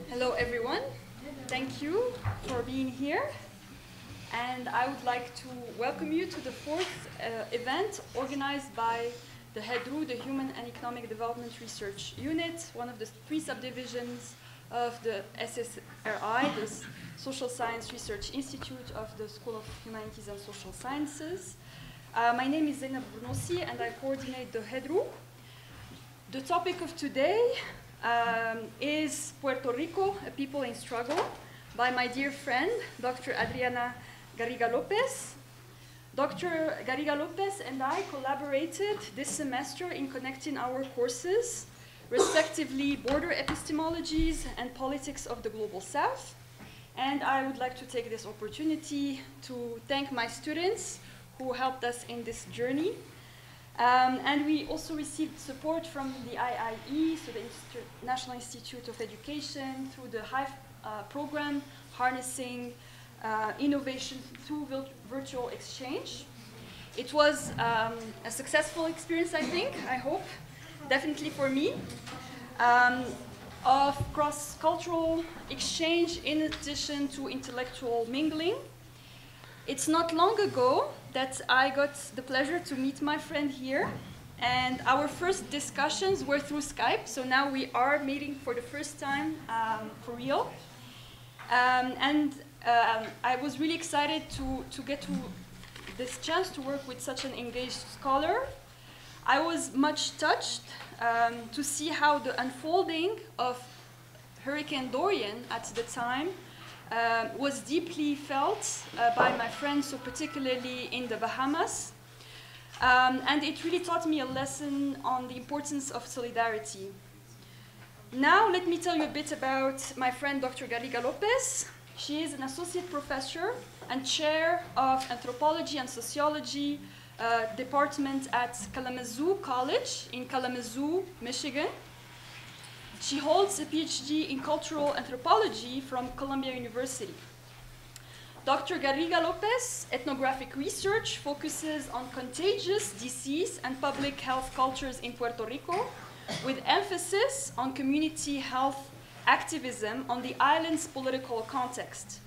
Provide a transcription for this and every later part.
Hello, everyone. Thank you for being here. And I would like to welcome you to the fourth event organized by the I-HEDRU, the Human and Economic Development Research Unit, one of the three subdivisions of the SSRI, the Social Science Research Institute of the School of Humanities and Social Sciences. My name is Z-Ｚ-Zaynab and I coordinate the I-HEDRU. The topic of today is Puerto Rico, a people in struggle, by my dear friend, Dr. Adriana Garriga-López. Dr. Garriga-López and I collaborated this semester in connecting our courses, respectively border epistemologies and politics of the Global South. And I would like to take this opportunity to thank my students who helped us in this journey. And we also received support from the IIE, so the National Institute of Education, through the HIVE program, Harnessing Innovation Through Virtual Exchange. It was a successful experience, I think, I hope, definitely for me, of cross-cultural exchange in addition to intellectual mingling. It's not long ago that I got the pleasure to meet my friend here, and our first discussions were through Skype, so now we are meeting for the first time for real. I was really excited to get to this chance to work with such an engaged scholar. I was much touched to see how the unfolding of Hurricane Dorian at the time was deeply felt by my friends, so particularly in the Bahamas. And it really taught me a lesson on the importance of solidarity. Now let me tell you a bit about my friend Dr. Garriga-López. She is an associate professor and chair of anthropology and sociology department at Kalamazoo College in Kalamazoo, Michigan. She holds a PhD in cultural anthropology from Columbia University. Dr. Garriga-López ethnographic research focuses on contagious disease and public health cultures in Puerto Rico, with emphasis on community health activism on the island's political context.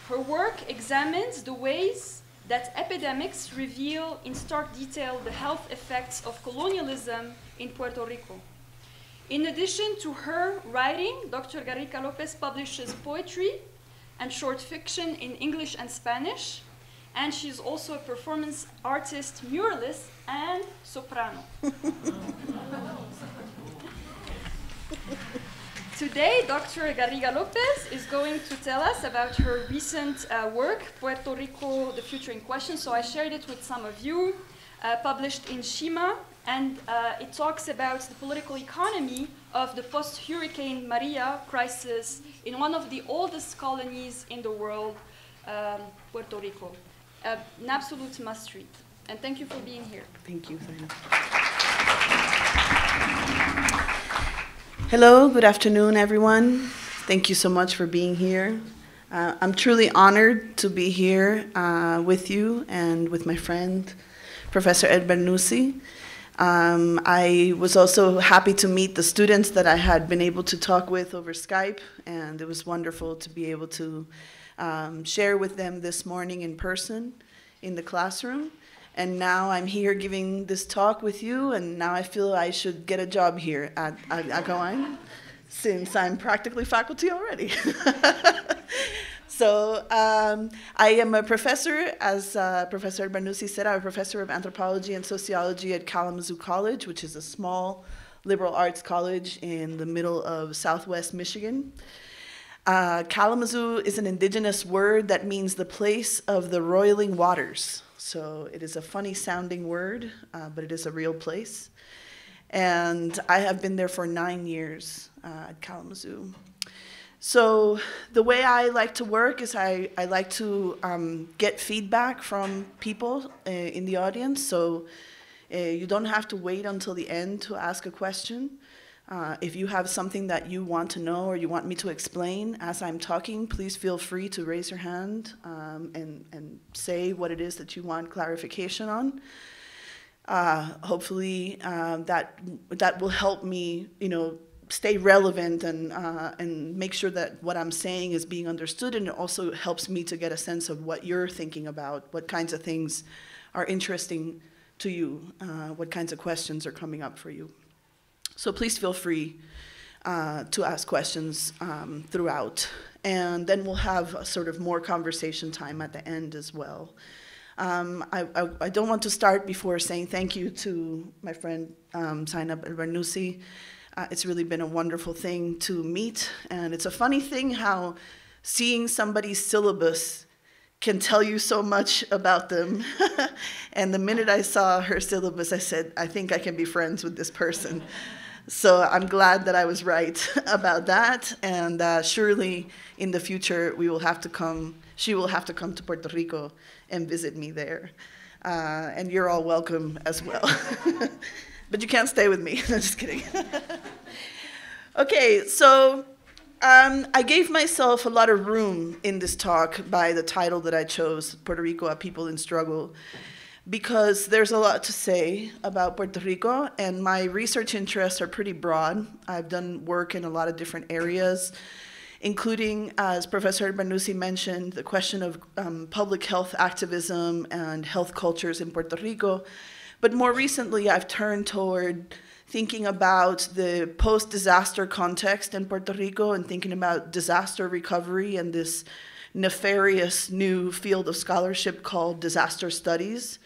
Her work examines the ways that epidemics reveal in stark detail the health effects of colonialism in Puerto Rico. In addition to her writing, Dr. Garriga-López publishes poetry and short fiction in English and Spanish, and she's also a performance artist, muralist, and soprano. Today, Dr. Garriga-López is going to tell us about her recent work, Puerto Rico, The Future in Question. So I shared it with some of you, published in Shima, and it talks about the political economy of the post-Hurricane Maria crisis in one of the oldest colonies in the world, Puerto Rico. An absolute must-read. And thank you for being here. Thank you. Hello, good afternoon, everyone. Thank you so much for being here. I'm truly honored to be here with you and with my friend, Professor Ed Bernoussi. I was also happy to meet the students that I had been able to talk with over Skype, and it was wonderful to be able to share with them this morning in person in the classroom. And now I'm here giving this talk with you, and now I feel I should get a job here at Akhawayn, since I'm practically faculty already. So I am a professor, as Professor Bernoussi said. I'm a professor of anthropology and sociology at Kalamazoo College, which is a small liberal arts college in the middle of southwest Michigan. Kalamazoo is an indigenous word that means the place of the roiling waters. So it is a funny sounding word, but it is a real place. And I have been there for 9 years at Kalamazoo. So the way I like to work is I like to get feedback from people in the audience. So you don't have to wait until the end to ask a question. If you have something that you want to know or you want me to explain as I'm talking, please feel free to raise your hand and say what it is that you want clarification on. Hopefully that will help me, stay relevant and make sure that what I'm saying is being understood, and it also helps me to get a sense of what you're thinking about, what kinds of things are interesting to you, what kinds of questions are coming up for you. So please feel free to ask questions throughout. And then we'll have a sort of more conversation time at the end as well. I don't want to start before saying thank you to my friend Z-Zaynab al-Bernoussi. It's really been a wonderful thing to meet. And it's a funny thing how seeing somebody's syllabus can tell you so much about them. And the minute I saw her syllabus, I said, I think I can be friends with this person. So I'm glad that I was right about that. And surely in the future, we will have to come, she will have to come to Puerto Rico and visit me there. And you're all welcome as well. But you can't stay with me. No, just kidding. Okay, so I gave myself a lot of room in this talk by the title that I chose, Puerto Rico, A People in Struggle, because there's a lot to say about Puerto Rico, and my research interests are pretty broad. I've done work in a lot of different areas, including, as Professor Bernoussi mentioned, the question of public health activism and health cultures in Puerto Rico. But more recently, I've turned toward thinking about the post-disaster context in Puerto Rico and thinking about disaster recovery and this nefarious new field of scholarship called disaster studies,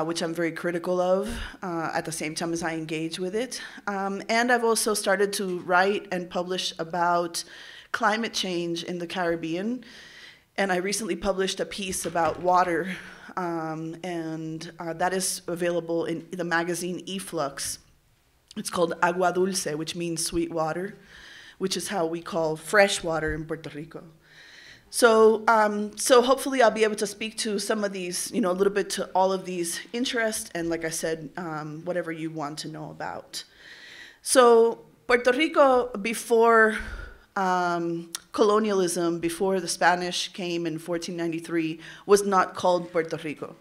which I'm very critical of at the same time as I engage with it. And I've also started to write and publish about climate change in the Caribbean. And I recently published a piece about water, and that is available in the magazine Efflux. It's called Agua Dulce, which means sweet water, which is how we call fresh water in Puerto Rico. So, so hopefully I'll be able to speak to some of these, a little bit to all of these interests, and like I said, whatever you want to know about. So Puerto Rico, before colonialism, before the Spanish came in 1493, was not called Puerto Rico.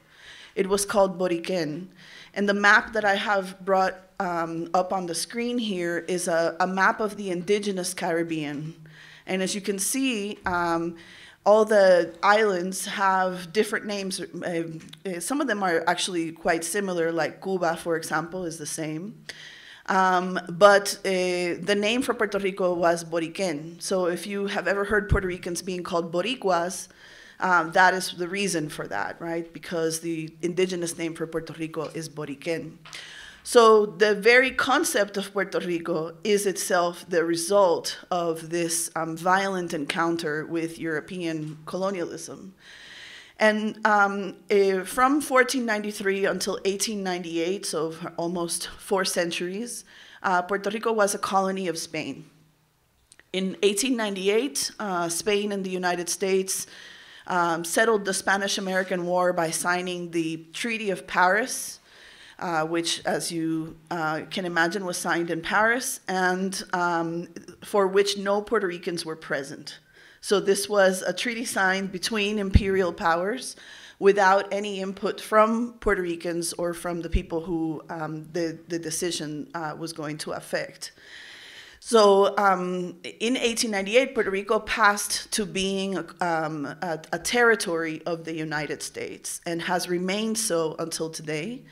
It was called Boriquen. And the map that I have brought up on the screen here is a map of the indigenous Caribbean. And as you can see, all the islands have different names. Some of them are actually quite similar, like Cuba, for example, is the same. But the name for Puerto Rico was Boriquen. So if you have ever heard Puerto Ricans being called Boricuas, that is the reason for that, right? Because the indigenous name for Puerto Rico is Boriquen. So the very concept of Puerto Rico is itself the result of this violent encounter with European colonialism. And from 1493 until 1898, so almost 4 centuries, Puerto Rico was a colony of Spain. In 1898, Spain and the United States settled the Spanish-American War by signing the Treaty of Paris, which, as you can imagine, was signed in Paris, and for which no Puerto Ricans were present. So this was a treaty signed between imperial powers without any input from Puerto Ricans or from the people who the decision was going to affect. So in 1898, Puerto Rico passed to being a territory of the United States and has remained so until today.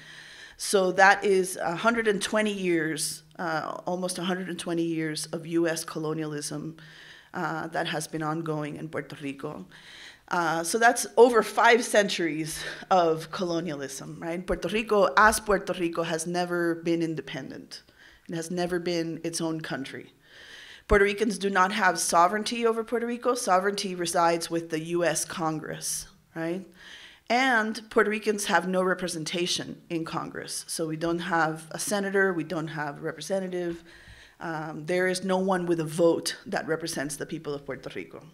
So that is 120 years, almost 120 years of US colonialism that has been ongoing in Puerto Rico. So that's over 5 centuries of colonialism, right? Puerto Rico, as Puerto Rico, has never been independent. It has never been its own country. Puerto Ricans do not have sovereignty over Puerto Rico. Sovereignty resides with the US Congress, right? And Puerto Ricans have no representation in Congress. So we don't have a senator, we don't have a representative. There is no one with a vote that represents the people of Puerto Rico.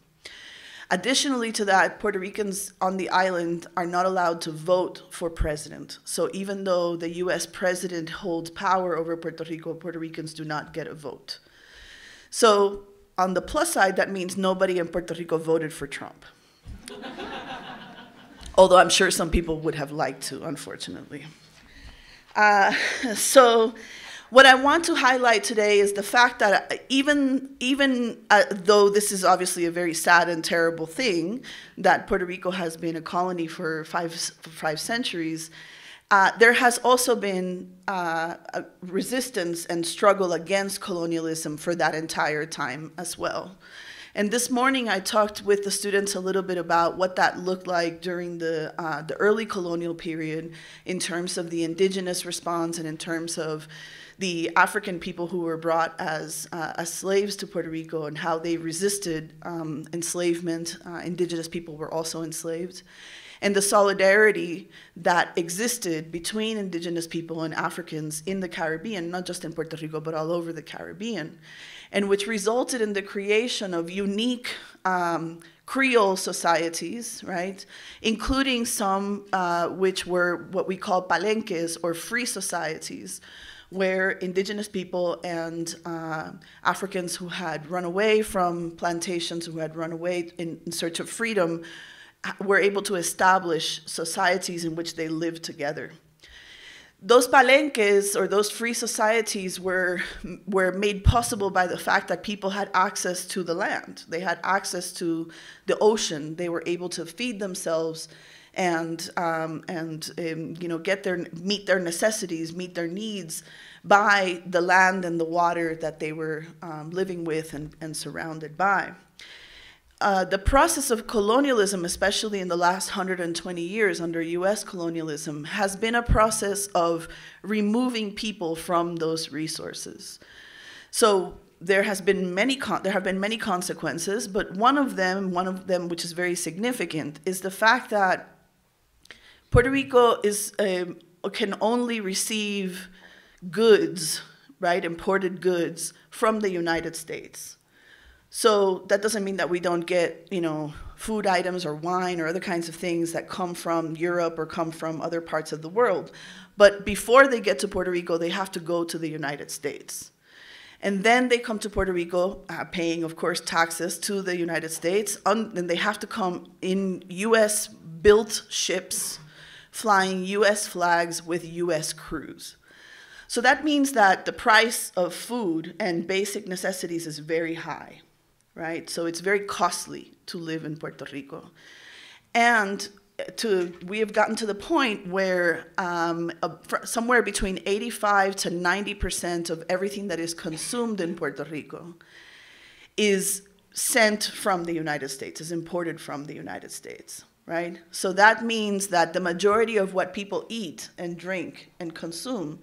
Additionally to that, Puerto Ricans on the island are not allowed to vote for president. So even though the US president holds power over Puerto Rico, Puerto Ricans do not get a vote. So on the plus side, that means nobody in Puerto Rico voted for Trump. Although I'm sure some people would have liked to, unfortunately. So What I want to highlight today is the fact that even though this is obviously a very sad and terrible thing, that Puerto Rico has been a colony for five centuries, there has also been a resistance and struggle against colonialism for that entire time as well. And this morning I talked with the students a little bit about what that looked like during the early colonial period in terms of the indigenous response and in terms of the African people who were brought as slaves to Puerto Rico and how they resisted enslavement. Indigenous people were also enslaved. And the solidarity that existed between indigenous people and Africans in the Caribbean, not just in Puerto Rico, but all over the Caribbean, and which resulted in the creation of unique Creole societies, right? Including some which were what we call palenques, or free societies, where indigenous people and Africans who had run away from plantations, who had run away in search of freedom, were able to establish societies in which they lived together. Those palenques, or those free societies, were made possible by the fact that people had access to the land. They had access to the ocean. They were able to feed themselves and you know, meet their necessities, meet their needs by the land and the water that they were living with and surrounded by. The process of colonialism, especially in the last 120 years under US colonialism, has been a process of removing people from those resources. So there have been many consequences, but one of them which is very significant is the fact that Puerto Rico can only receive goods, right, imported goods from the United States. So that doesn't mean that we don't get, you know, food items or wine or other kinds of things that come from Europe or come from other parts of the world. But before they get to Puerto Rico, they have to go to the United States. And then they come to Puerto Rico, paying, of course, taxes to the United States. And they have to come in US-built ships, flying US flags with US crews. So that means that the price of food and basic necessities is very high. Right? So it's very costly to live in Puerto Rico. And we have gotten to the point where somewhere between 85 to 90% of everything that is consumed in Puerto Rico is sent from the United States, is imported from the United States, right? So that means that the majority of what people eat and drink and consume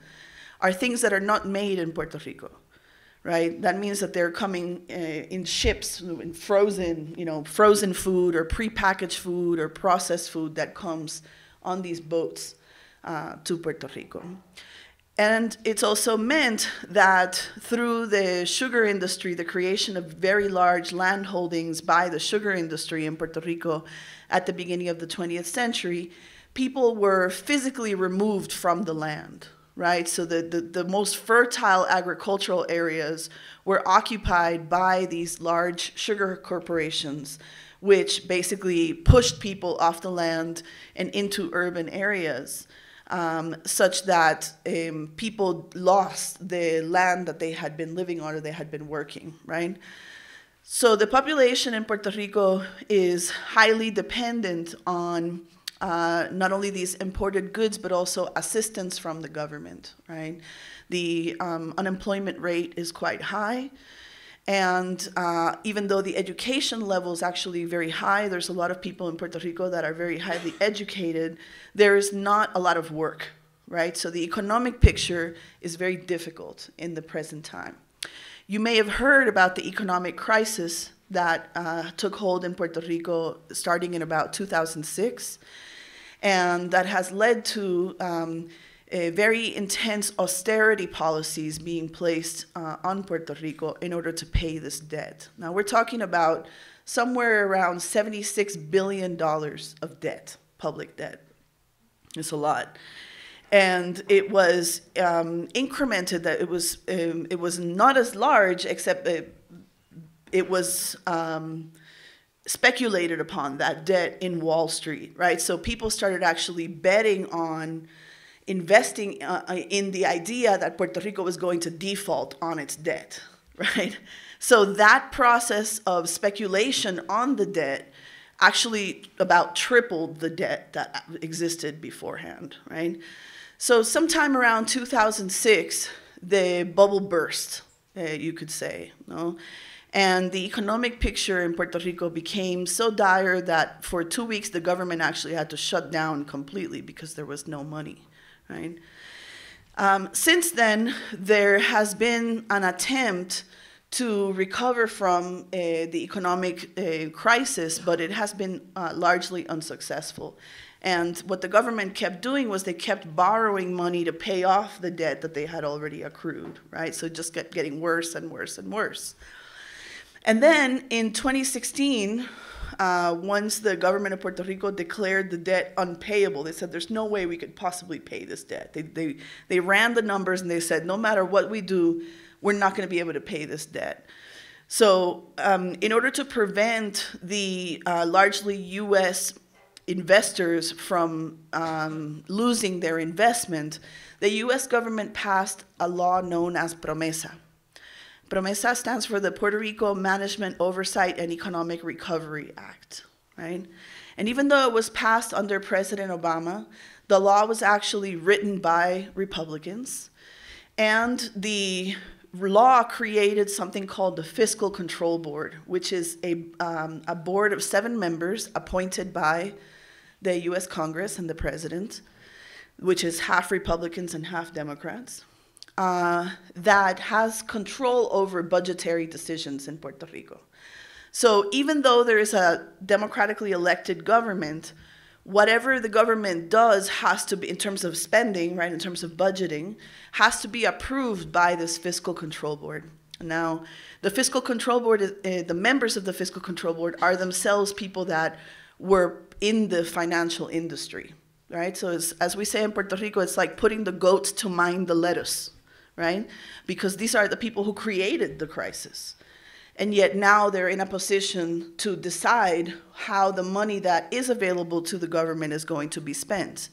are things that are not made in Puerto Rico. Right? That means that they're coming in ships, in frozen food or prepackaged food or processed food that comes on these boats to Puerto Rico. And it's also meant that through the sugar industry, the creation of very large land holdings by the sugar industry in Puerto Rico at the beginning of the 20th century, people were physically removed from the land. Right, so the most fertile agricultural areas were occupied by these large sugar corporations, which basically pushed people off the land and into urban areas, such that people lost the land that they had been living on or they had been working, right? So the population in Puerto Rico is highly dependent on not only these imported goods, but also assistance from the government, right? The unemployment rate is quite high. And even though the education level is actually very high, there's a lot of people in Puerto Rico that are very highly educated, there is not a lot of work, right? So the economic picture is very difficult in the present time. You may have heard about the economic crisis that took hold in Puerto Rico starting in about 2006. And that has led to very intense austerity policies being placed on Puerto Rico in order to pay this debt. Now we're talking about somewhere around $76 billion of debt, public debt. It's a lot. And it was incremented, that it was not as large, except it was speculated upon, that debt, in Wall Street, right? So people started actually betting on investing in the idea that Puerto Rico was going to default on its debt, right? So that process of speculation on the debt actually about tripled the debt that existed beforehand, right? So sometime around 2006, the bubble burst, you could say, no? And the economic picture in Puerto Rico became so dire that for 2 weeks, the government actually had to shut down completely because there was no money, right? Since then, there has been an attempt to recover from the economic crisis, but it has been largely unsuccessful. And what the government kept doing was they kept borrowing money to pay off the debt that they had already accrued, right? So it just kept getting worse and worse and worse. And then in 2016, once the government of Puerto Rico declared the debt unpayable, they said there's no way we could possibly pay this debt. They ran the numbers and they said no matter what we do, we're not going to be able to pay this debt. So in order to prevent the largely U.S. investors from losing their investment, the U.S. government passed a law known as PROMESA. PROMESA stands for the Puerto Rico Management Oversight and Economic Recovery Act, right? And even though it was passed under President Obama, the law was actually written by Republicans, and the law created something called the Fiscal Control Board, which is a board of 7 members appointed by the U.S. Congress and the President, which is half Republicans and half Democrats, that has control over budgetary decisions in Puerto Rico. So even though there is a democratically elected government, whatever the government does has to be, in terms of spending, right, in terms of budgeting, has to be approved by this Fiscal Control Board. Now, the Fiscal Control Board, the members of the Fiscal Control Board are themselves people that were in the financial industry, right? So as we say in Puerto Rico, it's like putting the goats to mind the lettuce, right? Because these are the people who created the crisis. And yet now they're in a position to decide how the money that is available to the government is going to be spent.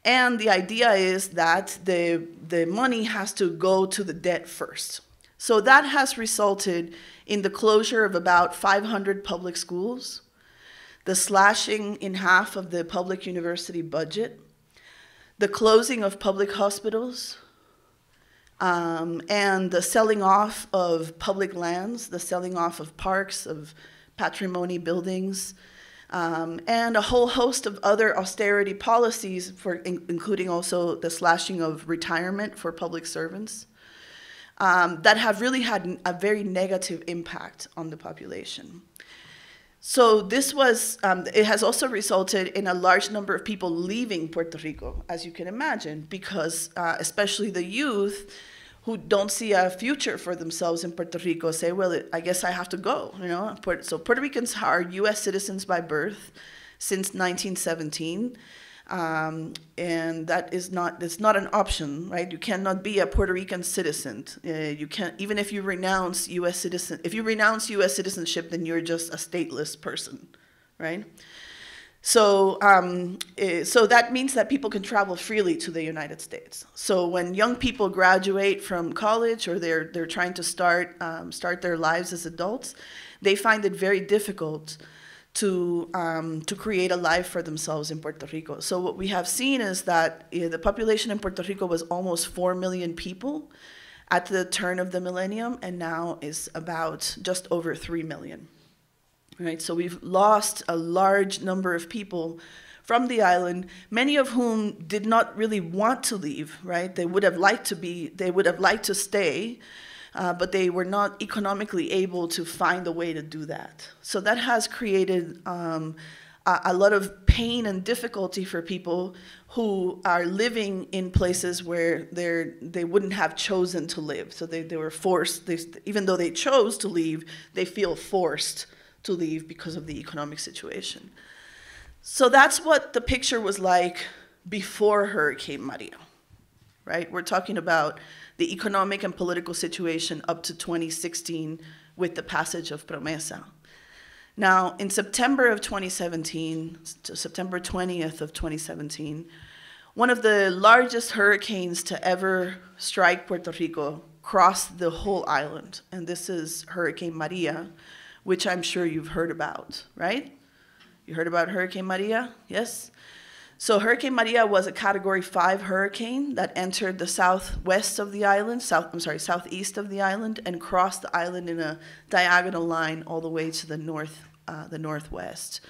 And the idea is that the money has to go to the debt first. So that has resulted in the closure of about 500 public schools, the slashing in half of the public university budget, the closing of public hospitals, and the selling off of public lands, the selling off of parks, of patrimony buildings, and a whole host of other austerity policies, including also the slashing of retirement for public servants, that have really had a very negative impact on the population. So this was, it has also resulted in a large number of people leaving Puerto Rico, as you can imagine, because especially the youth who don't see a future for themselves in Puerto Rico say, well, I guess I have to go, you know? So Puerto Ricans are US citizens by birth since 1917. And that is not, it's not an option, right? You cannot be a Puerto Rican citizen. You can't, even if you renounce US citizen, if you renounce US citizenship, then you're just a stateless person, right? So, so that means that people can travel freely to the United States. So when young people graduate from college or they're trying to start their lives as adults, they find it very difficult to create a life for themselves in Puerto Rico. So what we have seen is that the population in Puerto Rico was almost 4 million people at the turn of the millennium, and now is about just over 3 million. Right? So we've lost a large number of people from the island, many of whom did not really want to leave, right? They would have liked to stay, but they were not economically able to find a way to do that. So that has created a lot of pain and difficulty for people who are living in places where they wouldn't have chosen to live. So they were forced, even though they chose to leave, they feel forced to leave because of the economic situation. So that's what the picture was like before Hurricane Maria, right? We're talking about the economic and political situation up to 2016 with the passage of PROMESA. Now, in September of 2017, September 20th of 2017, one of the largest hurricanes to ever strike Puerto Rico crossed the whole island. And this is Hurricane Maria, which I'm sure you've heard about, right? You heard about Hurricane Maria? Yes? So Hurricane Maria was a Category 5 hurricane that entered the southwest of the island, southeast of the island, and crossed the island in a diagonal line all the way to the northwest.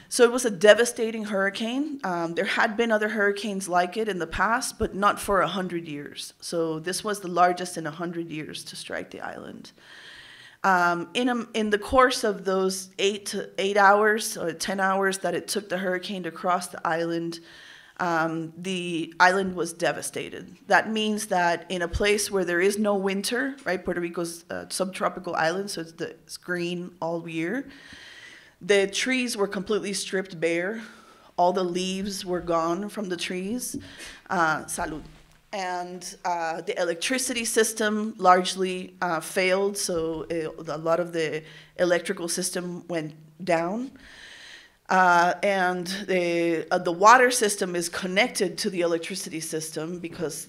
So it was a devastating hurricane. There had been other hurricanes like it in the past, but not for 100 years. So this was the largest in 100 years to strike the island. In the course of those 8 hours or 10 hours that it took the hurricane to cross the island was devastated. That means that in a place where there is no winter, right? Puerto Rico's a subtropical island, so it's green all year. The trees were completely stripped bare. All the leaves were gone from the trees. Salud. And the electricity system largely failed, so a lot of the electrical system went down. And the water system is connected to the electricity system because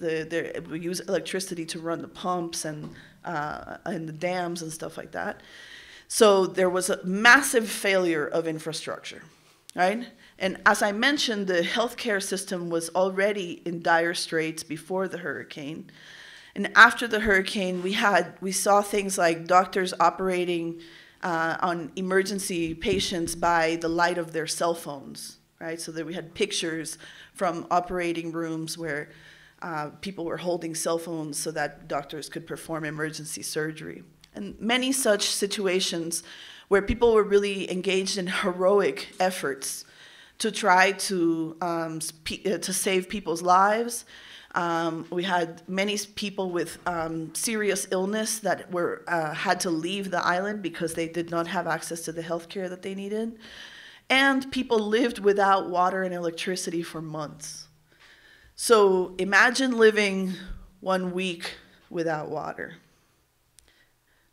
we use electricity to run the pumps and the dams and stuff like that. So there was a massive failure of infrastructure, right? And as I mentioned, the healthcare system was already in dire straits before the hurricane. And after the hurricane, we saw things like doctors operating on emergency patients by the light of their cell phones, right? So that we had pictures from operating rooms where people were holding cell phones so that doctors could perform emergency surgery. And many such situations where people were really engaged in heroic efforts to try to save people's lives. We had many people with serious illness that had to leave the island because they did not have access to the health care that they needed. And people lived without water and electricity for months. So imagine living 1 week without water.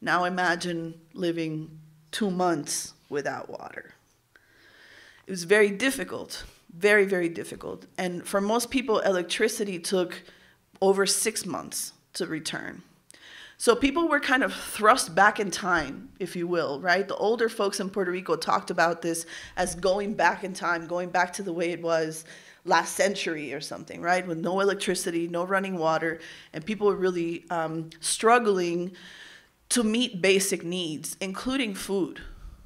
Now imagine living 2 months without water. It was very difficult, very, very difficult. And for most people, electricity took over 6 months to return. So people were kind of thrust back in time, if you will, right? The older folks in Puerto Rico talked about this as going back in time, going back to the way it was last century or something, right? With no electricity, no running water, and people were really struggling to meet basic needs, including food,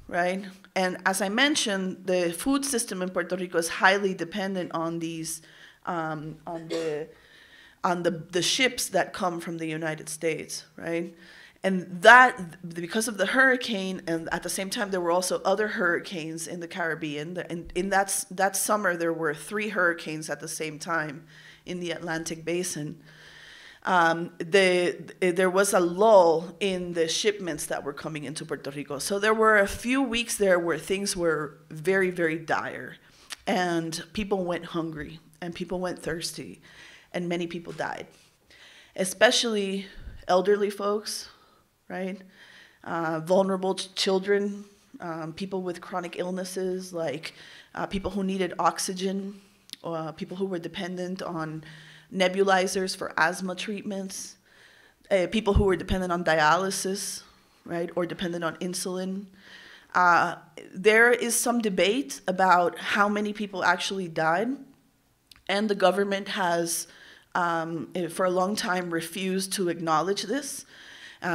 right? And as I mentioned, the food system in Puerto Rico is highly dependent on these, on the ships that come from the United States, right? And that, because of the hurricane, and at the same time, there were also other hurricanes in the Caribbean. And in that summer, there were 3 hurricanes at the same time in the Atlantic Basin. There was a lull in the shipments that were coming into Puerto Rico. So there were a few weeks there where things were very, very dire. And people went hungry, and people went thirsty, and many people died. Especially elderly folks, right? Vulnerable children, people with chronic illnesses, like people who needed oxygen, people who were dependent on nebulizers for asthma treatments, people who were dependent on dialysis, right, or dependent on insulin. There is some debate about how many people actually died, and the government has, for a long time, refused to acknowledge this.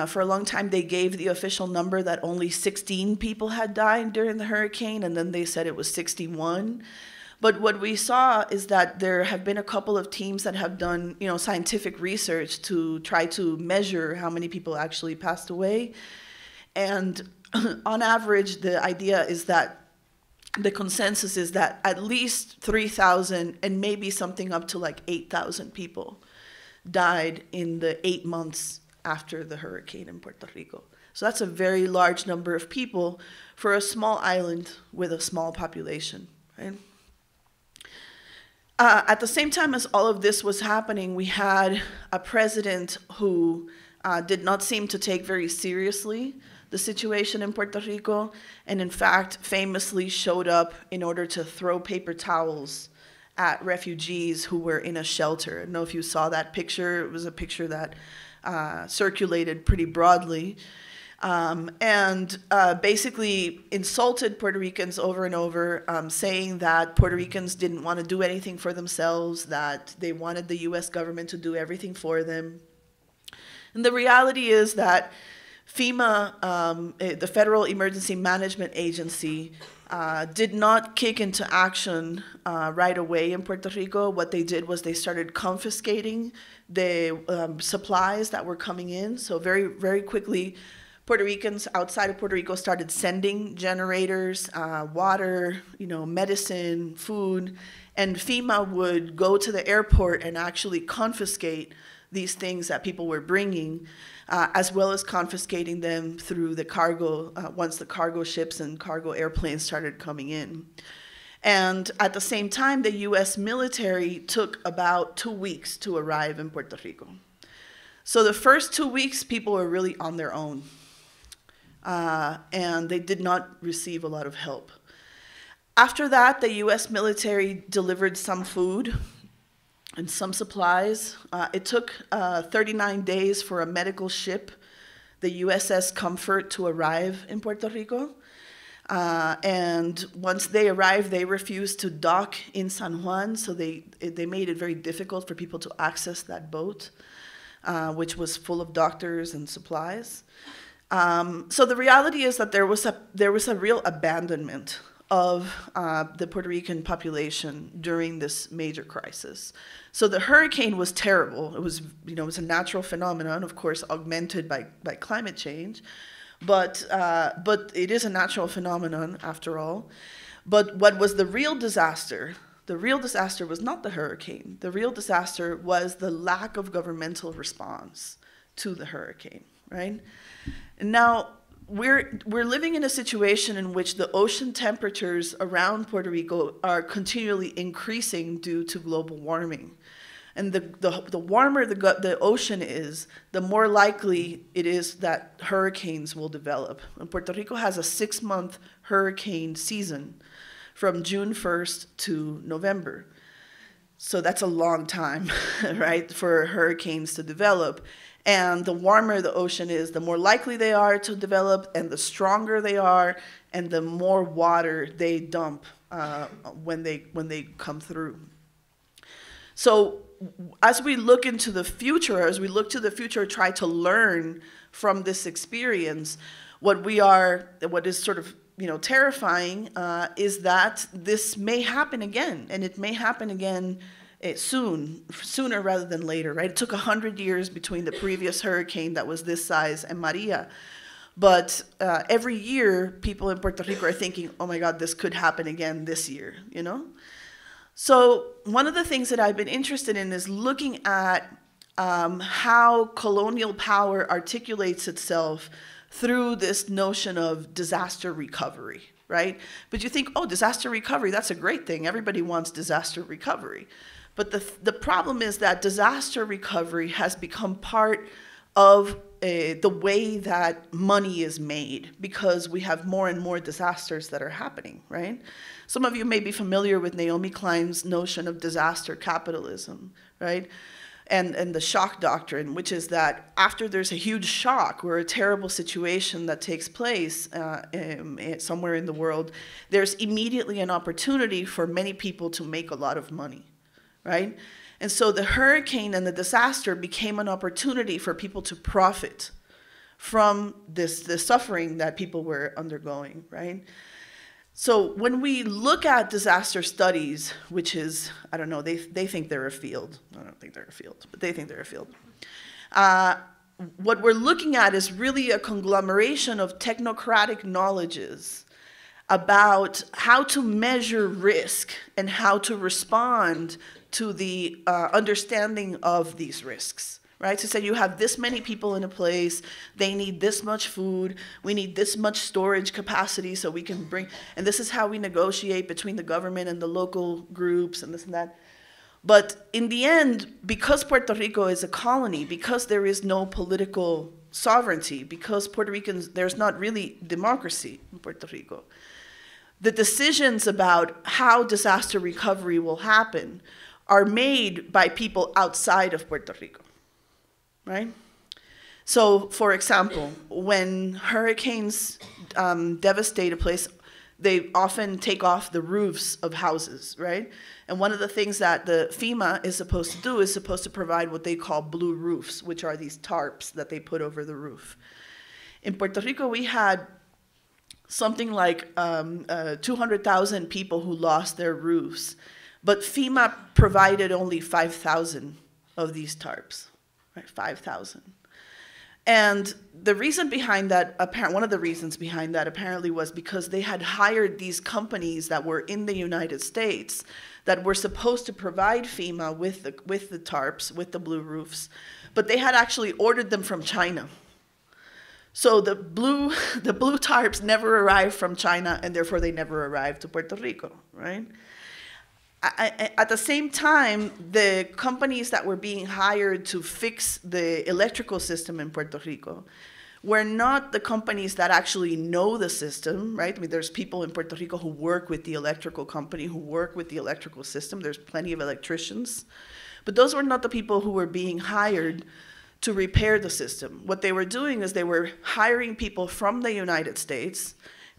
For a long time, they gave the official number that only 16 people had died during the hurricane, and then they said it was 61. But what we saw is that there have been a couple of teams that have done, scientific research to try to measure how many people actually passed away. And on average, the idea is that the consensus is that at least 3,000 and maybe something up to like 8,000 people died in the 8 months after the hurricane in Puerto Rico. So that's a very large number of people for a small island with a small population, right? At the same time as all of this was happening, we had a president who did not seem to take very seriously the situation in Puerto Rico, and in fact famously showed up in order to throw paper towels at refugees who were in a shelter. I don't know if you saw that picture. It was a picture that circulated pretty broadly. And basically insulted Puerto Ricans over and over, saying that Puerto Ricans didn't want to do anything for themselves, that they wanted the US government to do everything for them. And the reality is that FEMA, the Federal Emergency Management Agency, did not kick into action right away in Puerto Rico. What they did was they started confiscating the supplies that were coming in. So very, very quickly, Puerto Ricans outside of Puerto Rico started sending generators, water, medicine, food, and FEMA would go to the airport and actually confiscate these things that people were bringing, as well as confiscating them through the cargo, once the cargo ships and cargo airplanes started coming in. And at the same time, the US military took about 2 weeks to arrive in Puerto Rico. So the first 2 weeks, people were really on their own. And they did not receive a lot of help. After that, the US military delivered some food and some supplies. It took 39 days for a medical ship, the USS Comfort, to arrive in Puerto Rico. And once they arrived, they refused to dock in San Juan, so they made it very difficult for people to access that boat, which was full of doctors and supplies. So the reality is that there was a real abandonment of the Puerto Rican population during this major crisis. So the hurricane was terrible. It was, it was a natural phenomenon, of course, augmented by climate change, but it is a natural phenomenon after all. But what was the real disaster? The real disaster was not the hurricane. The real disaster was the lack of governmental response to the hurricane, right? And now, we're living in a situation in which the ocean temperatures around Puerto Rico are continually increasing due to global warming. And the warmer the ocean is, the more likely it is that hurricanes will develop. And Puerto Rico has a 6-month hurricane season from June 1st to November. So that's a long time, right, for hurricanes to develop. And the warmer the ocean is, the more likely they are to develop, and the stronger they are, and the more water they dump when they come through. So as we look into the future, try to learn from this experience, what is sort of terrifying is that this may happen again, and it may happen again sooner rather than later, right? It took 100 years between the previous hurricane that was this size and Maria. But every year, people in Puerto Rico are thinking, oh my God, this could happen again this year, So one of the things that I've been interested in is looking at how colonial power articulates itself through this notion of disaster recovery, right? But you think, oh, disaster recovery, that's a great thing. Everybody wants disaster recovery. But the problem is that disaster recovery has become part of the way that money is made, because we have more and more disasters that are happening, right? Some of you may be familiar with Naomi Klein's notion of disaster capitalism, right? And the shock doctrine, which is that after there's a huge shock or a terrible situation that takes place somewhere in the world, there's immediately an opportunity for many people to make a lot of money, right? And so the hurricane and the disaster became an opportunity for people to profit from the suffering that people were undergoing, right? So when we look at disaster studies, which is, I don't know, they think they're a field. I don't think they're a field, but they think they're a field. What we're looking at is really a conglomeration of technocratic knowledges about how to measure risk and how to respond to the understanding of these risks, right? So say you have this many people in a place, they need this much food, we need this much storage capacity so we can bring, and this is how we negotiate between the government and the local groups and this and that. But in the end, because Puerto Rico is a colony, because there is no political sovereignty, because Puerto Ricans, there's not really democracy in Puerto Rico, the decisions about how disaster recovery will happen are made by people outside of Puerto Rico, right? So, for example, when hurricanes devastate a place, they often take off the roofs of houses, right? And one of the things that the FEMA is supposed to do is supposed to provide what they call blue roofs, which are these tarps that they put over the roof. In Puerto Rico, we had something like 200,000 people who lost their roofs, but FEMA provided only 5,000 of these tarps, right? 5,000. And the reason behind that, one of the reasons behind that apparently was because they had hired these companies that were in the United States that were supposed to provide FEMA with the tarps, with the blue roofs, but they had actually ordered them from China. So the blue tarps never arrived from China, and therefore they never arrived to Puerto Rico, right? At the same time, the companies that were being hired to fix the electrical system in Puerto Rico were not the companies that actually know the system, right? I mean, there's people in Puerto Rico who work with the electrical company, who work with the electrical system. There's plenty of electricians. But those were not the people who were being hired to repair the system. What they were doing is they were hiring people from the United States,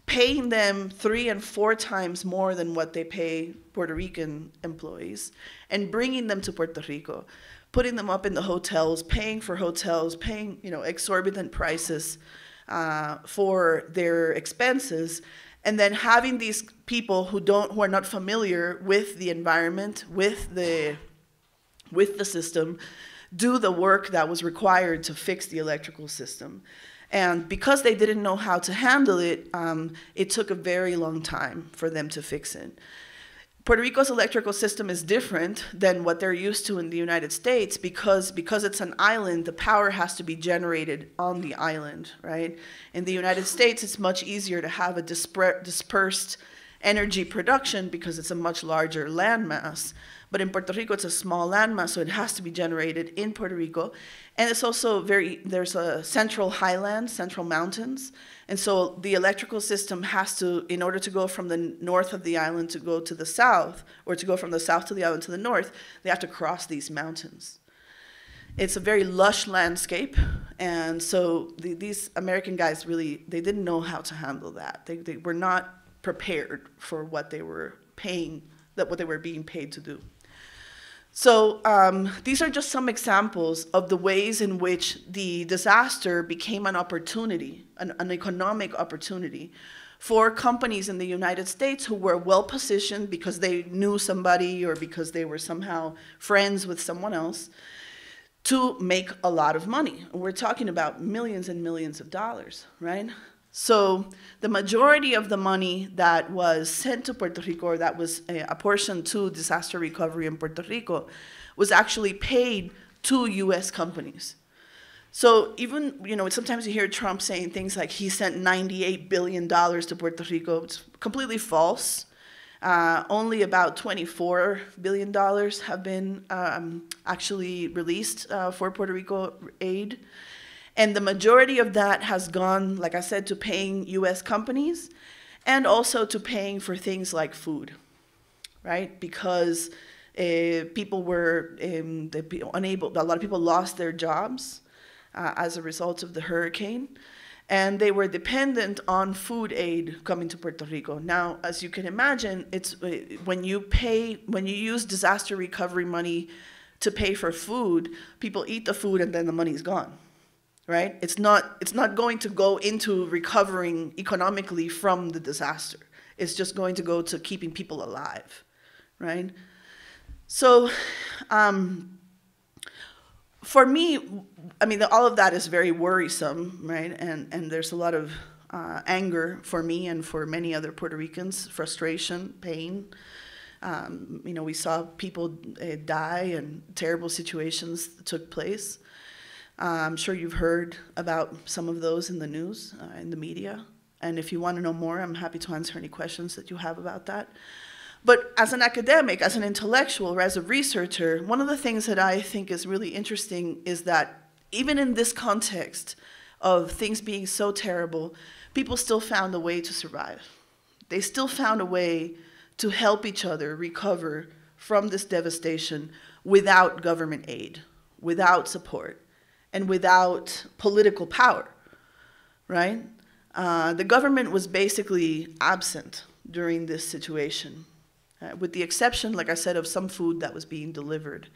paying them 3 and 4 times more than what they pay Puerto Rican employees, and bringing them to Puerto Rico, putting them up in the hotels, paying for hotels, paying exorbitant prices for their expenses, and then having these people who are not familiar with the environment, with the system, do the work that was required to fix the electrical system. And because they didn't know how to handle it, it took a very long time for them to fix it. Puerto Rico's electrical system is different than what they're used to in the United States because it's an island, the power has to be generated on the island, right? In the United States, it's much easier to have a dispersed energy production because it's a much larger landmass. But in Puerto Rico, it's a small landmass, so it has to be generated in Puerto Rico. And it's also there's a central highland, central mountains. And so the electrical system has to, in order to go from the north of the island to go to the south, or to go from the south to the island to the north, they have to cross these mountains. It's a very lush landscape. And so these American guys really, they didn't know how to handle that. They were not prepared for what they were what they were being paid to do. So these are just some examples of the ways in which the disaster became an opportunity, an economic opportunity for companies in the United States who were well positioned because they knew somebody or because they were somehow friends with someone else to make a lot of money. We're talking about millions and millions of dollars, right? So the majority of the money that was sent to Puerto Rico, or that was apportioned to disaster recovery in Puerto Rico, was actually paid to US companies. So even, sometimes you hear Trump saying things like he sent $98 billion to Puerto Rico. It's completely false. Only about $24 billion have been actually released for Puerto Rico aid. And the majority of that has gone, like I said, to paying US companies and also to paying for things like food, right? Because people were unable, a lot of people lost their jobs as a result of the hurricane, and they were dependent on food aid coming to Puerto Rico. Now, as you can imagine, it's when you use disaster recovery money to pay for food, people eat the food and then the money's gone. Right? It's not going to go into recovering economically from the disaster. It's just going to go to keeping people alive, right? So for me, I mean, all of that is very worrisome, right? And there's a lot of anger for me and for many other Puerto Ricans, frustration, pain. We saw people die and terrible situations took place. I'm sure you've heard about some of those in the news, in the media. And if you want to know more, I'm happy to answer any questions that you have about that. But as an academic, as an intellectual, or as a researcher, one of the things that I think is really interesting is that even in this context of things being so terrible, people still found a way to survive. they still found a way to help each other recover from this devastation without government aid, without support, and without political power, right? The government was basically absent during this situation, with the exception, like I said, of some food that was being delivered.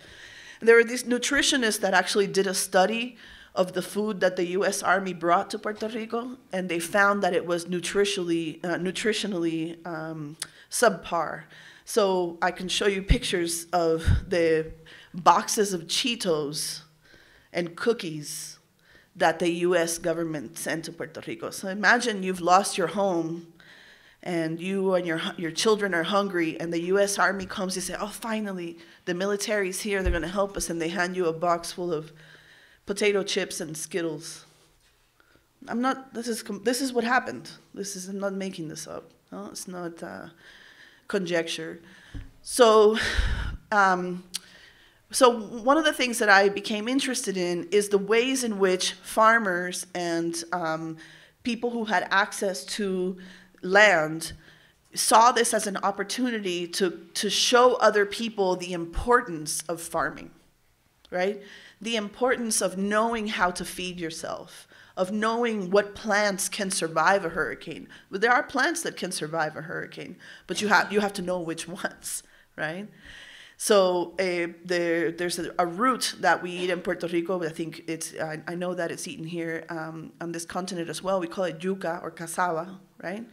There were these nutritionists that actually did a study of the food that the U.S. Army brought to Puerto Rico, and they found that it was nutritionally subpar. So I can show you pictures of the boxes of Cheetos and cookies that the U.S. government sent to Puerto Rico. So imagine you've lost your home, and you and your children are hungry, and the U.S. Army comes, you say, oh, finally, the military's here, they're gonna help us, and they hand you a box full of potato chips and Skittles. This is what happened. I'm not making this up. No, it's not conjecture. So one of the things that I became interested in is the ways in which farmers and people who had access to land saw this as an opportunity to show other people the importance of farming, right? The importance of knowing how to feed yourself, of knowing what plants can survive a hurricane. But there are plants that can survive a hurricane, but you have to know which ones, right? So there's a root that we eat in Puerto Rico, but I think I know that it's eaten here on this continent as well. We call it yuca or cassava, right?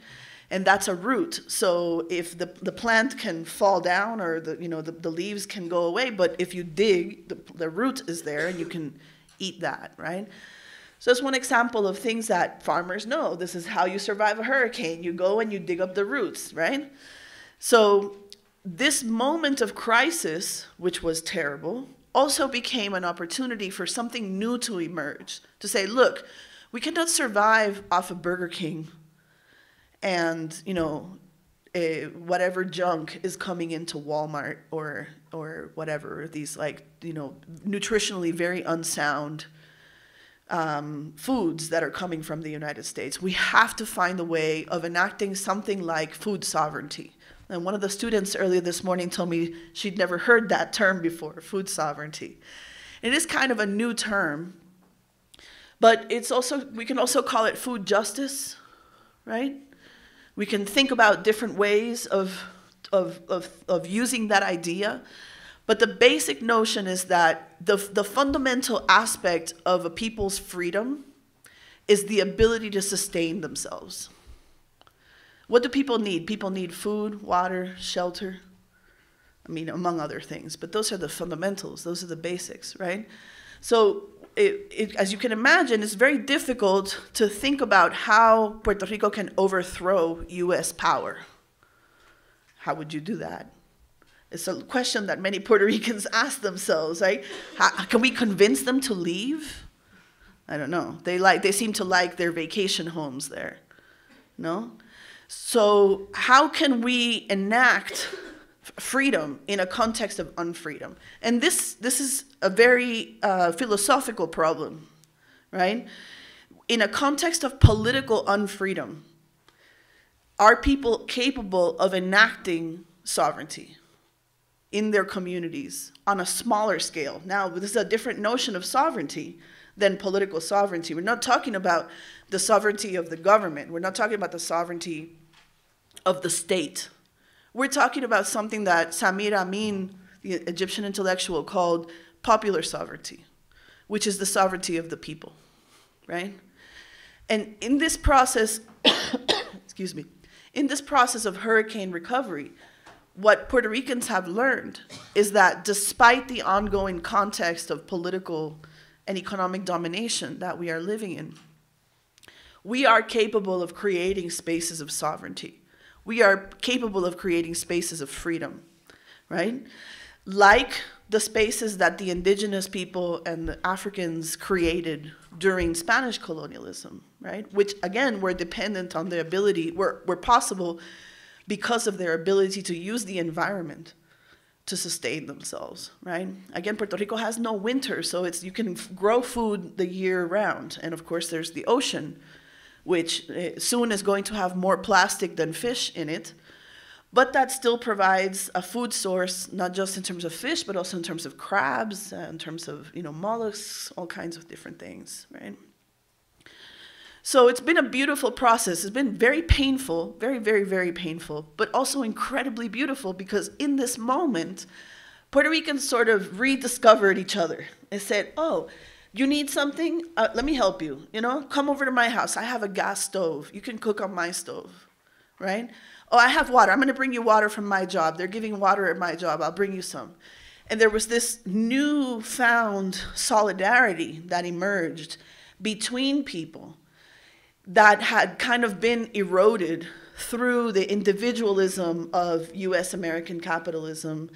And that's a root. So if the plant can fall down or the leaves can go away, but if you dig, the root is there and you can eat that, right? So that's one example of things that farmers know. This is how you survive a hurricane. You go and you dig up the roots, right? So this moment of crisis, which was terrible, also became an opportunity for something new to emerge. To say, look, we cannot survive off of Burger King and whatever junk is coming into Walmart or whatever, these nutritionally very unsound foods that are coming from the United States. We have to find a way of enacting something like food sovereignty. And one of the students earlier this morning told me she'd never heard that term before, food sovereignty. It is kind of a new term, but we can also call it food justice, right? We can think about different ways of using that idea, but the basic notion is that the fundamental aspect of a people's freedom is the ability to sustain themselves. What do people need? People need food, water, shelter, among other things, but those are the fundamentals, those are the basics, right? So as you can imagine, it's very difficult to think about how Puerto Rico can overthrow U.S. power. How would you do that? It's a question that many Puerto Ricans ask themselves, right? Can we convince them to leave? I don't know. They seem to like their vacation homes there, no? So how can we enact freedom in a context of unfreedom? And this is a very philosophical problem, right? In a context of political unfreedom, are people capable of enacting sovereignty in their communities on a smaller scale? Now, this is a different notion of sovereignty than political sovereignty. We're not talking about the sovereignty of the government. We're not talking about the sovereignty of the state. We're talking about something that Samir Amin, the Egyptian intellectual, called popular sovereignty, which is the sovereignty of the people, right? And in this process, excuse me, in this process of hurricane recovery, what Puerto Ricans have learned is that despite the ongoing context of political and economic domination that we are living in, we are capable of creating spaces of sovereignty. We are capable of creating spaces of freedom, right? Like the spaces that the indigenous people and the Africans created during Spanish colonialism, right? Which, again, were dependent on their ability, were possible because of their ability to use the environment to sustain themselves, right? Again, Puerto Rico has no winter, so you can grow food the year round. And of course, there's the ocean. which soon is going to have more plastic than fish in it. But that still provides a food source, not just in terms of fish, but also in terms of crabs, in terms of mollusks, all kinds of different things, right? So it's been a beautiful process. It's been very painful, very, very, very painful, but also incredibly beautiful because in this moment, Puerto Ricans sort of rediscovered each other. They said, oh, you need something? Let me help you, Come over to my house. I have a gas stove. You can cook on my stove, right? Oh, I have water. I'm going to bring you water from my job. They're giving water at my job. I'll bring you some. And there was this newfound solidarity that emerged between people that had kind of been eroded through the individualism of US American capitalism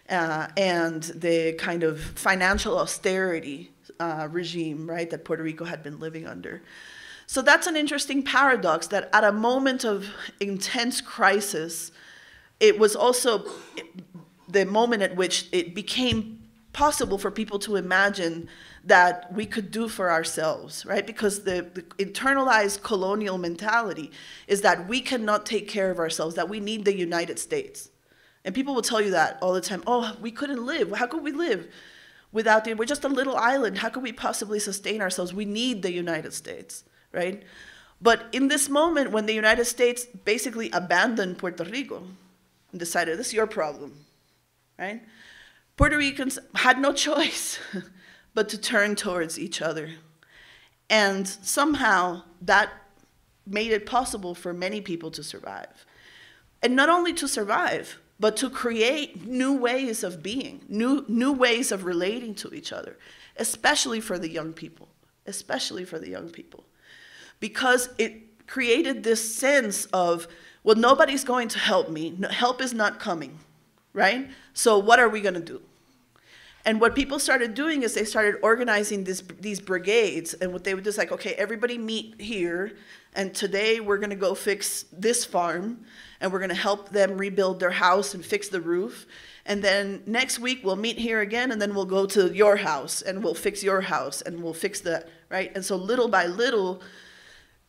and the kind of financial austerity regime, right, that Puerto Rico had been living under. So that's an interesting paradox that at a moment of intense crisis, it was also the moment at which it became possible for people to imagine that we could do for ourselves, right? Because the internalized colonial mentality is that we cannot take care of ourselves, that we need the United States. And people will tell you that all the time. Oh, we couldn't live. How could we live without we're just a little island. How could we possibly sustain ourselves? We need the United States. Right? But in this moment, when the United States basically abandoned Puerto Rico and decided, this is your problem, right? Puerto Ricans had no choice but to turn towards each other. And somehow that made it possible for many people to survive. And not only to survive, but to create new ways of being, new ways of relating to each other, especially for the young people, because it created this sense of, well, nobody's going to help me. Help is not coming, right? So what are we going to do? And what people started doing is they started organizing these brigades. And what they would do is like, okay, everybody meet here. And today we're going to go fix this farm. And we're going to help them rebuild their house and fix the roof. And then next week we'll meet here again. And then we'll go to your house. And we'll fix your house. And we'll fix that, right? And so little by little,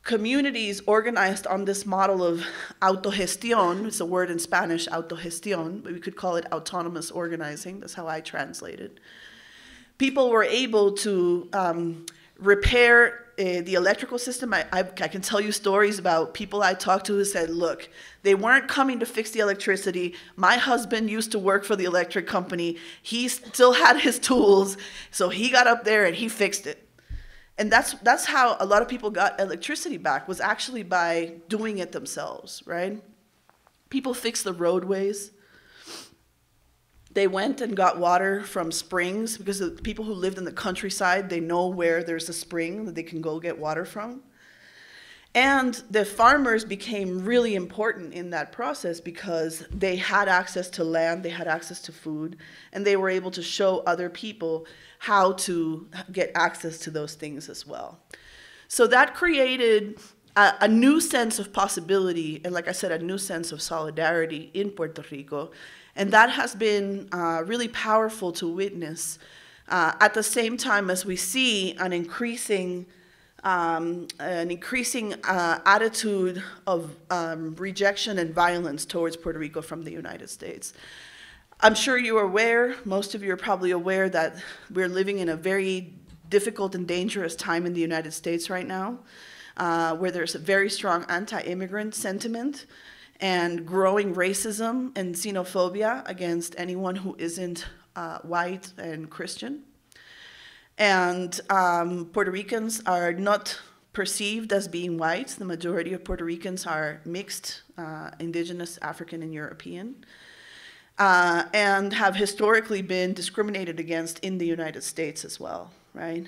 communities organized on this model of autogestión, it's a word in Spanish, autogestión, but we could call it autonomous organizing. That's how I translate it. People were able to repair the electrical system. I can tell you stories about people I talked to who said, look, they weren't coming to fix the electricity. My husband used to work for the electric company. He still had his tools, so he got up there and he fixed it. And that's how a lot of people got electricity back, was actually by doing it themselves, right? People fixed the roadways. They went and got water from springs, because the people who lived in the countryside, they know where there's a spring that they can go get water from. And the farmers became really important in that process because they had access to land, they had access to food, and they were able to show other people how to get access to those things as well. So that created a new sense of possibility, and like I said, a new sense of solidarity in Puerto Rico. And that has been really powerful to witness at the same time as we see an increasing attitude of rejection and violence towards Puerto Rico from the United States. I'm sure you are aware, most of you are probably aware, that we're living in a very difficult and dangerous time in the United States right now, where there's a very strong anti-immigrant sentiment and growing racism and xenophobia against anyone who isn't white and Christian. And Puerto Ricans are not perceived as being white. The majority of Puerto Ricans are mixed, indigenous, African, and European, and have historically been discriminated against in the United States as well, right?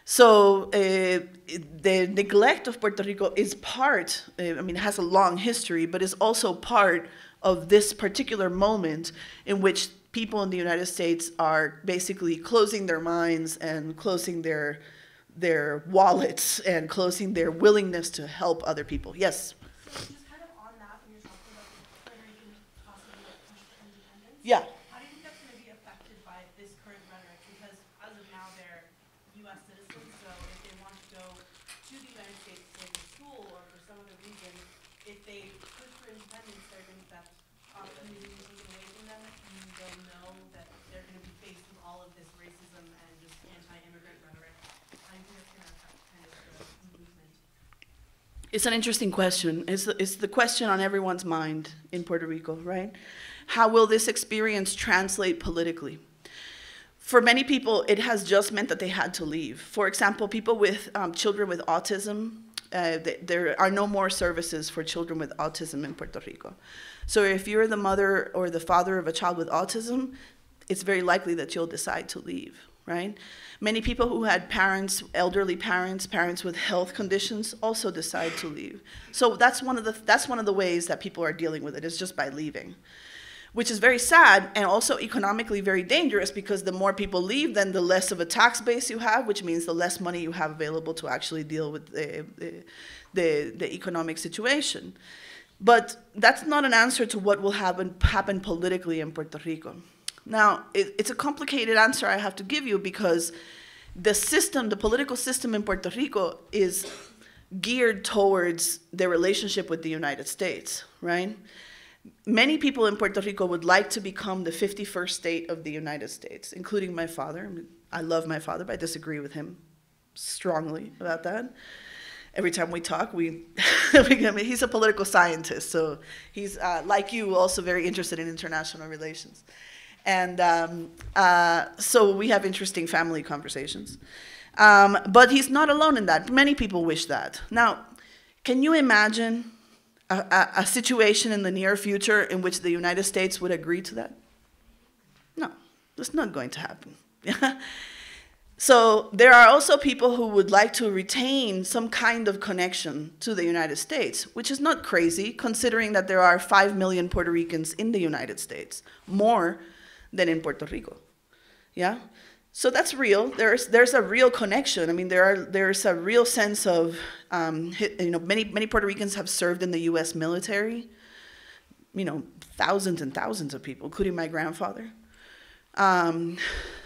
So the neglect of Puerto Rico is part, I mean, it has a long history, but is also part of this particular moment in which people in the United States are basically closing their minds and closing their wallets and closing their willingness to help other people. Yes? So just kind of on that, when you're talking about the Puerto Rican possibly like push for independence, yeah. How do you think that's going to be affected by this current rhetoric? Because as of now, they're U.S. citizens, so if they want to go to the United States opportunity taken away from them, and they'll know that they're going to be faced with all of this racism and just anti-immigrant rhetoric. I think that's going to affect kind of the movement. It's an interesting question. It's the question on everyone's mind in Puerto Rico, right? How will this experience translate politically? For many people, it has just meant that they had to leave. For example, people with children with autism, there are no more services for children with autism in Puerto Rico. So if you're the mother or the father of a child with autism, it's very likely that you'll decide to leave, right? Many people who had parents, elderly parents, parents with health conditions also decide to leave. So that's one of the ways that people are dealing with it, is just by leaving, which is very sad and also economically very dangerous, because the more people leave, then the less of a tax base you have, which means the less money you have available to actually deal with the economic situation. But that's not an answer to what will happen politically in Puerto Rico. Now, it's a complicated answer I have to give you, because the system, the political system in Puerto Rico is geared towards their relationship with the United States, right? Many people in Puerto Rico would like to become the 51st state of the United States, including my father. I mean, I love my father, but I disagree with him strongly about that. Every time we talk, he's a political scientist, so he's, like you, also very interested in international relations. And so we have interesting family conversations. But he's not alone in that. Many people wish that. Now, can you imagine a situation in the near future in which the United States would agree to that? No, that's not going to happen. So there are also people who would like to retain some kind of connection to the United States, which is not crazy, considering that there are 5 million Puerto Ricans in the United States, more than in Puerto Rico. Yeah? So that's real. There's a real connection. I mean, there's a real sense of, many Puerto Ricans have served in the U.S. military. Thousands and thousands of people, including my grandfather.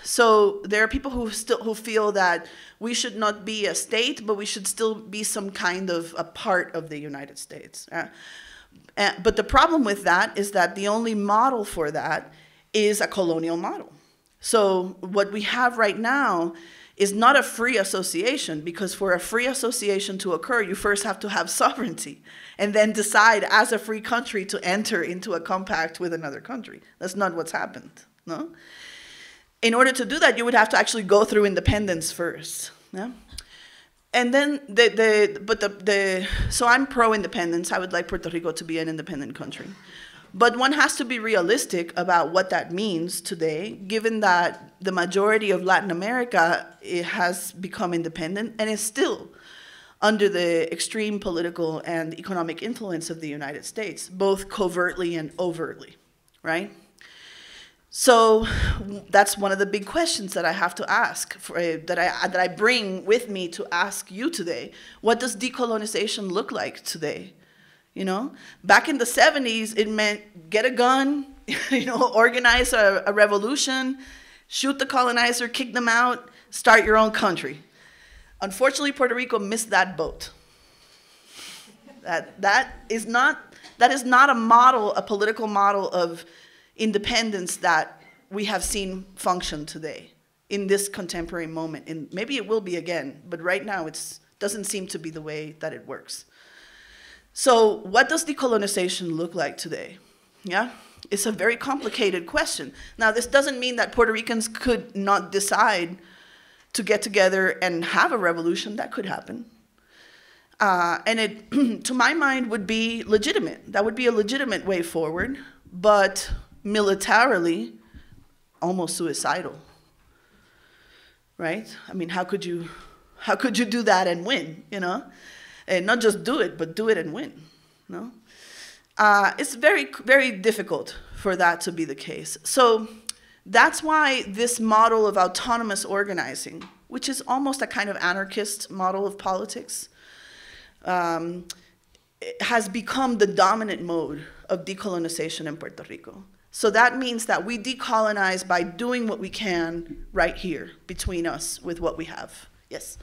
So there are people who feel that we should not be a state, but we should still be some kind of a part of the United States. But the problem with that is that the only model for that is a colonial model. So what we have right now is not a free association, because for a free association to occur, you first have to have sovereignty and then decide as a free country to enter into a compact with another country. That's not what's happened, no? In order to do that, you would have to actually go through independence first, yeah? And then, so I'm pro-independence. I would like Puerto Rico to be an independent country. But one has to be realistic about what that means today, given that the majority of Latin America has become independent and is still under the extreme political and economic influence of the United States, both covertly and overtly, right? So that's one of the big questions that I have to ask, that I bring with me to ask you today. What does decolonization look like today? Back in the 70s, it meant get a gun, organize a revolution, shoot the colonizer, kick them out, start your own country. Unfortunately, Puerto Rico missed that boat. That is not a model, a political model of independence that we have seen function today in this contemporary moment. And maybe it will be again, but right now it doesn't seem to be the way that it works. So what does decolonization look like today? Yeah, it's a very complicated question. Now, this doesn't mean that Puerto Ricans could not decide to get together and have a revolution. That could happen. And it, to my mind, would be legitimate. That would be a legitimate way forward, but militarily, almost suicidal, right? I mean, how could you do that and win, And not just do it, but do it and win, no? It's very, very difficult for that to be the case. So that's why this model of autonomous organizing, which is almost a kind of anarchist model of politics, has become the dominant mode of decolonization in Puerto Rico. So that means that we decolonize by doing what we can right here between us with what we have. Yes?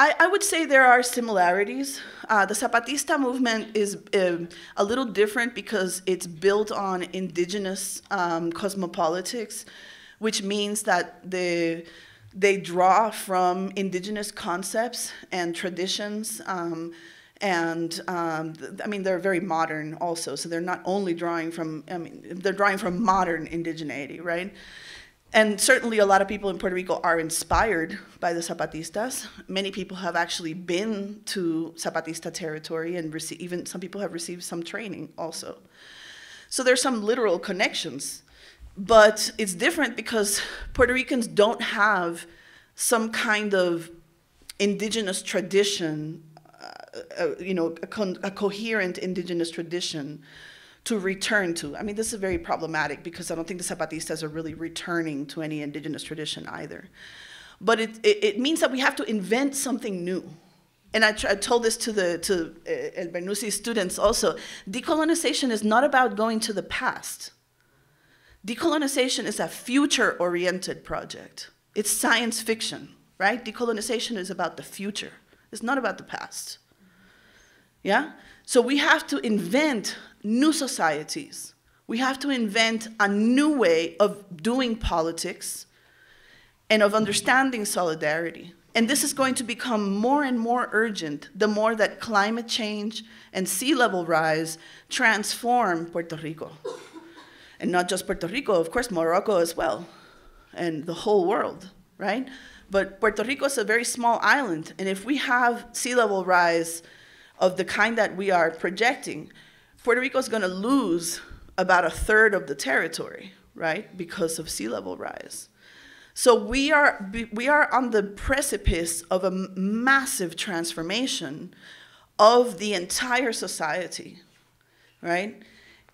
I would say there are similarities. The Zapatista movement is a little different because it's built on indigenous cosmopolitics, which means that they draw from indigenous concepts and traditions. I mean, they're very modern also, so they're not only drawing from, I mean, they're drawing from modern indigeneity, right? And certainly a lot of people in Puerto Rico are inspired by the Zapatistas. Many people have actually been to Zapatista territory and even some people have received some training also. So there's some literal connections, but it's different because Puerto Ricans don't have some kind of indigenous tradition, you know, a coherent indigenous tradition to return to. I mean, this is very problematic because I don't think the Zapatistas are really returning to any indigenous tradition either. But it means that we have to invent something new. And I told this to El Bernoussi students also. Decolonization is not about going to the past. Decolonization is a future-oriented project. It's science fiction, right? Decolonization is about the future. It's not about the past. Yeah? So we have to invent new societies. We have to invent a new way of doing politics and of understanding solidarity. And this is going to become more and more urgent the more that climate change and sea level rise transform Puerto Rico. And not just Puerto Rico, of course, Morocco as well, and the whole world, right? But Puerto Rico is a very small island, and if we have sea level rise of the kind that we are projecting, Puerto Rico is going to lose about 1/3 of the territory, right, because of sea level rise. So we are on the precipice of a massive transformation of the entire society, right?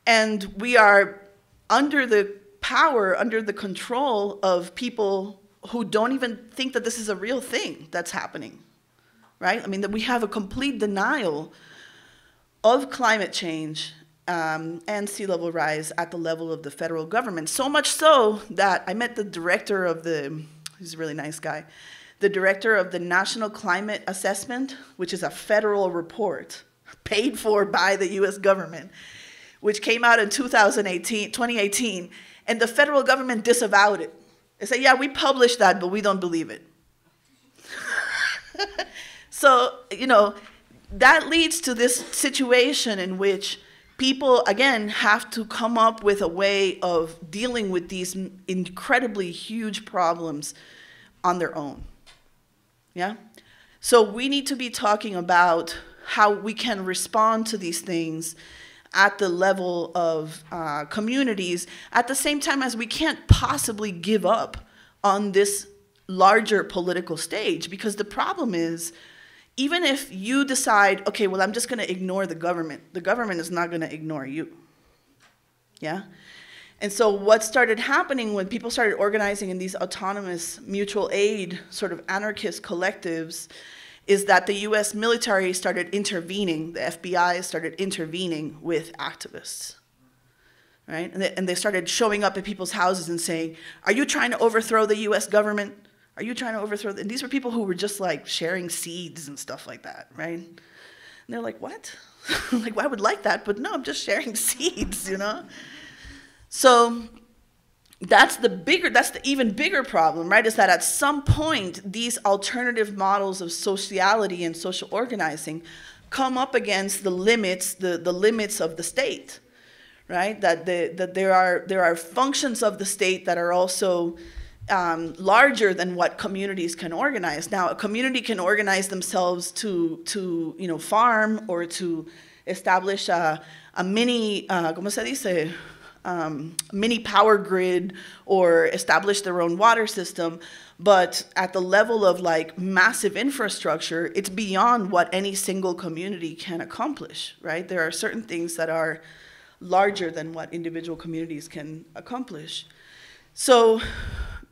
And we are under the power, under the control of people who don't even think that this is a real thing that's happening, right? I mean, that we have a complete denial of climate change and sea level rise at the level of the federal government. So much so that I met the director of he's a really nice guy, the director of the National Climate Assessment, which is a federal report paid for by the US government, which came out in 2018, and the federal government disavowed it. They said, yeah, we published that, but we don't believe it. So, you know, that leads to this situation in which people, again, have to come up with a way of dealing with these incredibly huge problems on their own. Yeah? So we need to be talking about how we can respond to these things at the level of communities, at the same time as we can't possibly give up on this larger political stage, because the problem is, even if you decide, okay, well, I'm just going to ignore the government is not going to ignore you. Yeah? And so what started happening when people started organizing in these autonomous mutual aid sort of anarchist collectives is that the US military started intervening, the FBI started intervening with activists, right? And they started showing up at people's houses and saying, are you trying to overthrow the US government? Are you trying to overthrow? And these were people who were just like sharing seeds and stuff like that, right? And they're like, what? Like, well, I would like that, but no, I'm just sharing seeds, you know? So that's the even bigger problem, right? Is that at some point, these alternative models of sociality and social organizing come up against the limits, the limits of the state, right? That there are functions of the state that are also larger than what communities can organize. Now, a community can organize themselves to you know, farm or to establish a mini, ¿cómo se dice? Mini power grid or establish their own water system, but at the level of like massive infrastructure, it's beyond what any single community can accomplish, right? There are certain things that are larger than what individual communities can accomplish. So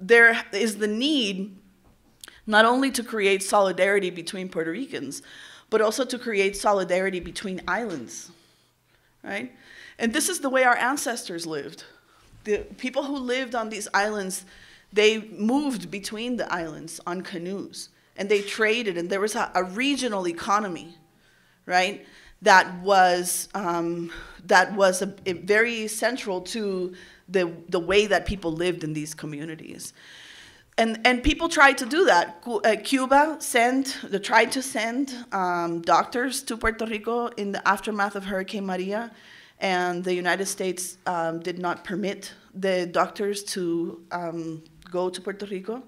there is the need not only to create solidarity between Puerto Ricans, but also to create solidarity between islands, right? And this is the way our ancestors lived. The people who lived on these islands, they moved between the islands on canoes. and they traded, and there was a regional economy, right? That was very central to the way that people lived in these communities. And people tried to do that. Cuba tried to send doctors to Puerto Rico in the aftermath of Hurricane Maria, and the United States did not permit the doctors to go to Puerto Rico.